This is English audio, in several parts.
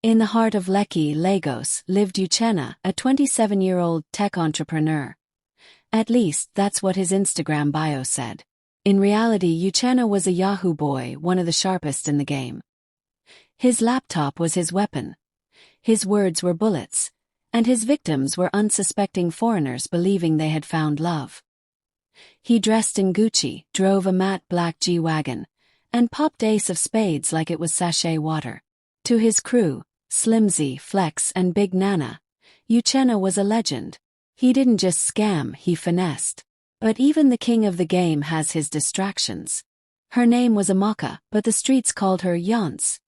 In the heart of Lekki, Lagos, lived Uchenna, a 27-year-old tech entrepreneur. At least, that's what his Instagram bio said. In reality, Uchenna was a Yahoo boy, one of the sharpest in the game. His laptop was his weapon. His words were bullets, and his victims were unsuspecting foreigners believing they had found love. He dressed in Gucci, drove a matte black G-Wagon, and popped ace of spades like it was sachet water. To his crew, Slimzy, Flex, and Big Nana, Uchenna was a legend. He didn't just scam, he finessed. But even the king of the game has his distractions. Her name was Amaka, but the streets called her Yance,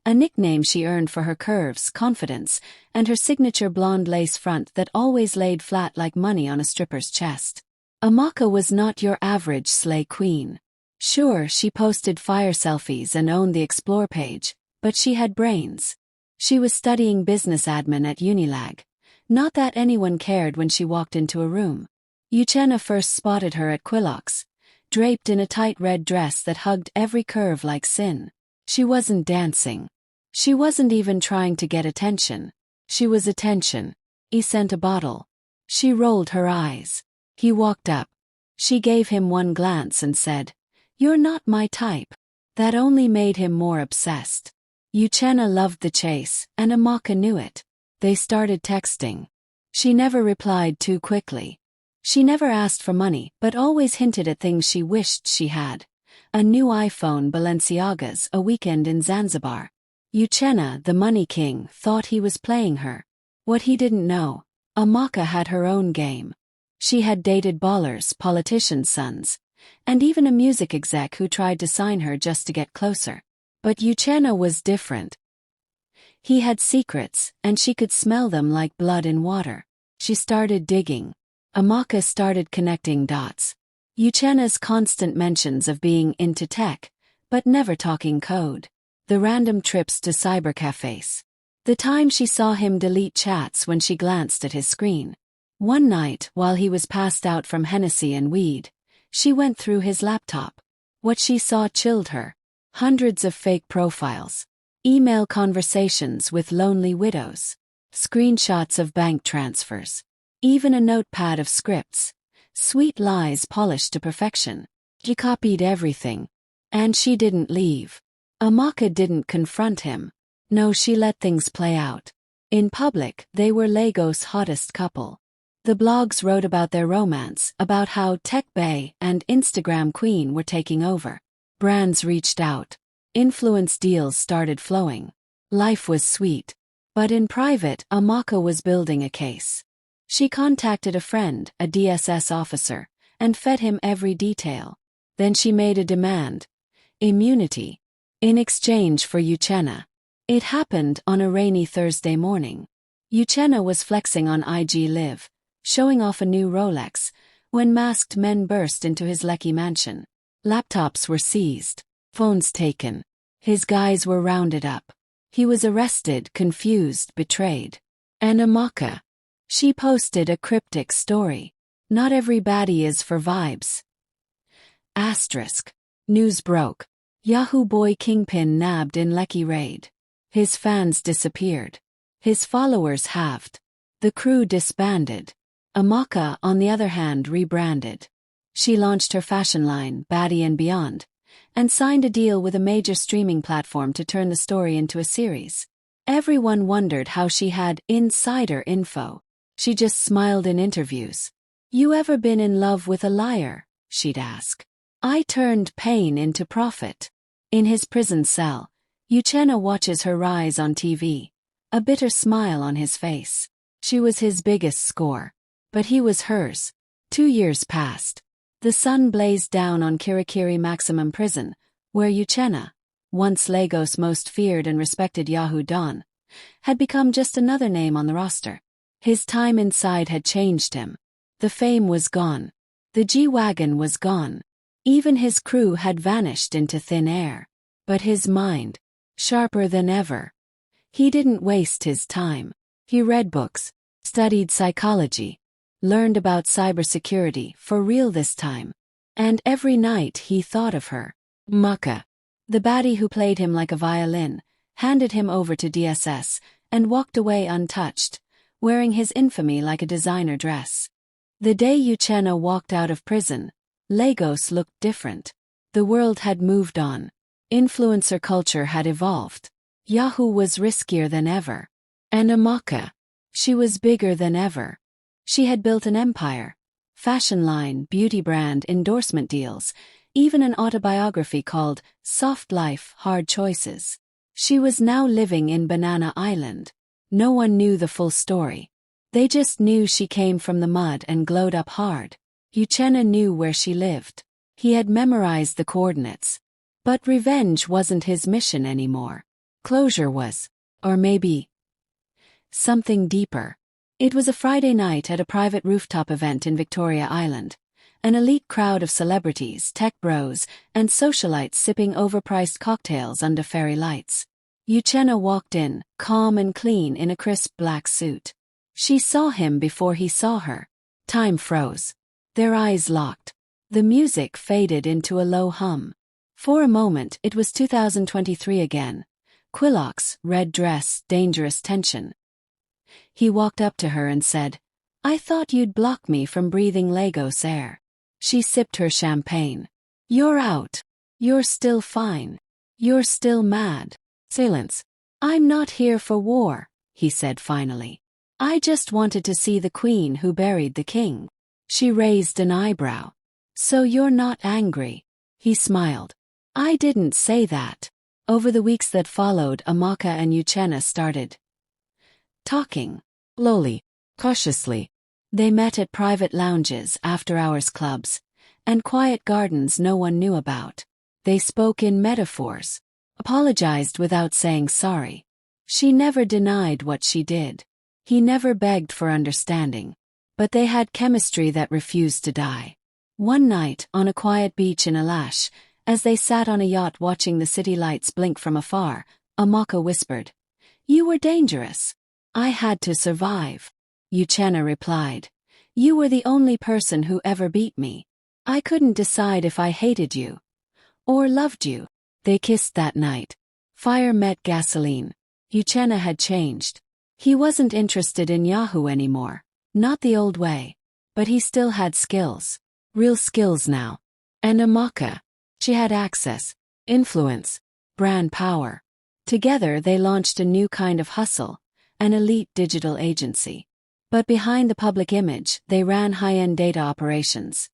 a nickname she earned for her curves, confidence, and her signature blonde lace front that always laid flat like money on a stripper's chest. Amaka was not your average slay queen. Sure, she posted fire selfies and owned the Explore page, but she had brains. She was studying business admin at Unilag. Not that anyone cared when she walked into a room. Uchenna first spotted her at Quillox, draped in a tight red dress that hugged every curve like sin. She wasn't dancing. She wasn't even trying to get attention. She was attention. He sent a bottle. She rolled her eyes. He walked up. She gave him one glance and said, "You're not my type." That only made him more obsessed. Uchenna loved the chase, and Amaka knew it. They started texting. She never replied too quickly. She never asked for money, but always hinted at things she wished she had. A new iPhone, Balenciagas, a weekend in Zanzibar. Uchenna, the money king, thought he was playing her. What he didn't know, Amaka had her own game. She had dated ballers, politicians' sons, and even a music exec who tried to sign her just to get closer. But Uchenna was different. He had secrets, and she could smell them like blood in water. She started digging. Amaka started connecting dots. Uchenna's constant mentions of being into tech, but never talking code. The random trips to cybercafes. The time she saw him delete chats when she glanced at his screen. One night, while he was passed out from Hennessy and weed, she went through his laptop. What she saw chilled her. Hundreds of fake profiles. Email conversations with lonely widows. Screenshots of bank transfers. Even a notepad of scripts. Sweet lies polished to perfection. She copied everything. And she didn't leave. Amaka didn't confront him. No, she let things play out. In public, they were Lagos' hottest couple. The blogs wrote about their romance, about how Tech Bae and Instagram Queen were taking over. Brands reached out. Influence deals started flowing. Life was sweet. But in private, Amaka was building a case. She contacted a friend, a DSS officer, and fed him every detail. Then she made a demand. Immunity. In exchange for Uchenna. It happened on a rainy Thursday morning. Uchenna was flexing on IG Live, showing off a new Rolex, when masked men burst into his Lekki mansion. Laptops were seized. Phones taken. His guys were rounded up. He was arrested, confused, betrayed. And Amaka. She posted a cryptic story. Not every baddie is for vibes. Asterisk. News broke. Yahoo boy kingpin nabbed in Lekki raid. His fans disappeared. His followers halved. The crew disbanded. Amaka, on the other hand, rebranded. She launched her fashion line, Baddie and Beyond, and signed a deal with a major streaming platform to turn the story into a series. Everyone wondered how she had insider info. She just smiled in interviews. "You ever been in love with a liar?" she'd ask. "I turned pain into profit." In his prison cell, Uchenna watches her rise on TV, a bitter smile on his face. She was his biggest score. But he was hers. 2 years passed. The sun blazed down on Kirikiri Maximum Prison, where Uchenna, once Lagos' most feared and respected Yahoo Don, had become just another name on the roster. His time inside had changed him. The fame was gone. The G-Wagon was gone. Even his crew had vanished into thin air. But his mind, sharper than ever. He didn't waste his time. He read books, studied psychology, learned about cybersecurity, for real this time. And every night he thought of her. Amaka. The baddie who played him like a violin, handed him over to DSS, and walked away untouched, wearing his infamy like a designer dress. The day Uchenna walked out of prison, Lagos looked different. The world had moved on. Influencer culture had evolved. Yahoo was riskier than ever. And Amaka. She was bigger than ever. She had built an empire. Fashion line, beauty brand, endorsement deals, even an autobiography called Soft Life, Hard Choices. She was now living in Banana Island. No one knew the full story. They just knew she came from the mud and glowed up hard. Uchenna knew where she lived. He had memorized the coordinates. But revenge wasn't his mission anymore. Closure was. Or maybe something deeper. It was a Friday night at a private rooftop event in Victoria Island. An elite crowd of celebrities, tech bros, and socialites sipping overpriced cocktails under fairy lights. Uchenna walked in, calm and clean in a crisp black suit. She saw him before he saw her. Time froze. Their eyes locked. The music faded into a low hum. For a moment it was 2023 again. Quilocks, red dress, dangerous tension. He walked up to her and said, "I thought you'd block me from breathing Lagos air." She sipped her champagne. "You're out. You're still fine. You're still mad." Silence. "I'm not here for war," he said finally. "I just wanted to see the queen who buried the king." She raised an eyebrow. "So you're not angry?" He smiled. "I didn't say that." Over the weeks that followed, Amaka and Uchenna started talking. Slowly, cautiously. They met at private lounges, after-hours clubs, and quiet gardens no one knew about. They spoke in metaphors, apologized without saying sorry. She never denied what she did. He never begged for understanding. But they had chemistry that refused to die. One night, on a quiet beach in Alash, as they sat on a yacht watching the city lights blink from afar, Amaka whispered, "You were dangerous. I had to survive." Uchenna replied, "You were the only person who ever beat me. I couldn't decide if I hated you or loved you." They kissed that night. Fire met gasoline. Uchenna had changed. He wasn't interested in Yahoo anymore. Not the old way. But he still had skills. Real skills now. And Amaka. She had access, influence, brand power. Together they launched a new kind of hustle, an elite digital agency. But behind the public image, they ran high-end data operations.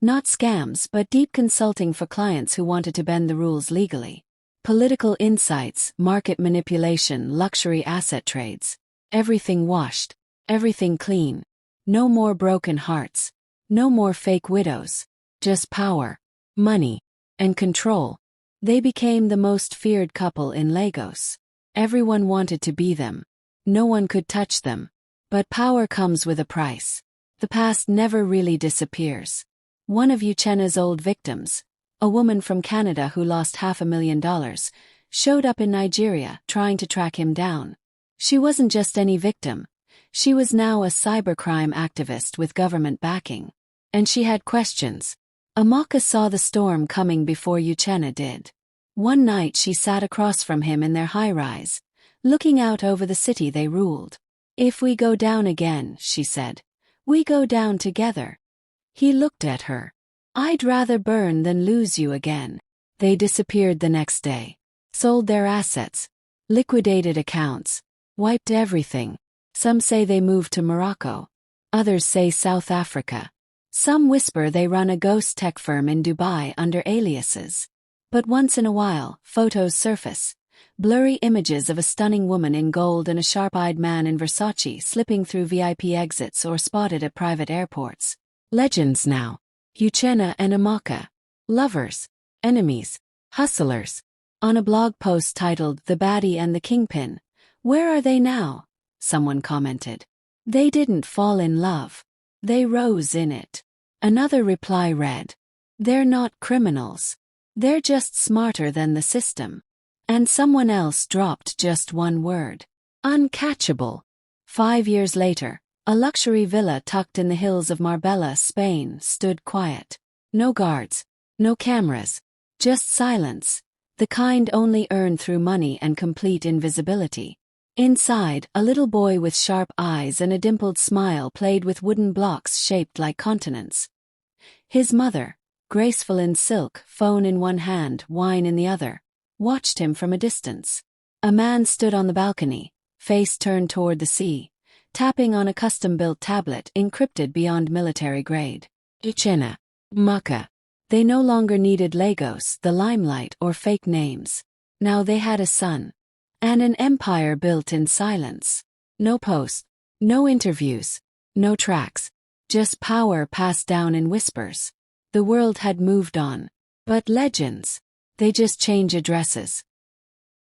Not scams, but deep consulting for clients who wanted to bend the rules legally. Political insights, market manipulation, luxury asset trades. Everything washed. Everything clean. No more broken hearts. No more fake widows. Just power, money, and control. They became the most feared couple in Lagos. Everyone wanted to be them. No one could touch them. But power comes with a price. The past never really disappears. One of Uchenna's old victims, a woman from Canada who lost $500,000, showed up in Nigeria trying to track him down. She wasn't just any victim. She was now a cybercrime activist with government backing. And she had questions. Amaka saw the storm coming before Uchenna did. One night she sat across from him in their high-rise, looking out over the city they ruled. "If we go down again," she said, "we go down together." He looked at her. "I'd rather burn than lose you again." They disappeared the next day. Sold their assets. Liquidated accounts. Wiped everything. Some say they moved to Morocco. Others say South Africa. Some whisper they run a ghost tech firm in Dubai under aliases. But once in a while, photos surface. Blurry images of a stunning woman in gold and a sharp-eyed man in Versace slipping through VIP exits or spotted at private airports. Legends now. Uchenna and Amaka. Lovers. Enemies. Hustlers. On a blog post titled "The Baddie and the Kingpin," "Where are they now?" someone commented. "They didn't fall in love. They rose in it." Another reply read, "They're not criminals. They're just smarter than the system." And someone else dropped just one word. Uncatchable. 5 years later, a luxury villa tucked in the hills of Marbella, Spain, stood quiet. No guards. No cameras. Just silence. the kind only earned through money and complete invisibility. Inside, a little boy with sharp eyes and a dimpled smile played with wooden blocks shaped like continents. His mother, graceful in silk, phone in one hand, wine in the other, watched him from a distance. A man stood on the balcony, face turned toward the sea, tapping on a custom-built tablet encrypted beyond military grade. Uchena. Maka. They no longer needed Lagos, the limelight, or fake names. Now they had a son. And an empire built in silence. No posts, no interviews, no tracks. Just power passed down in whispers. The world had moved on. But legends, they just change addresses.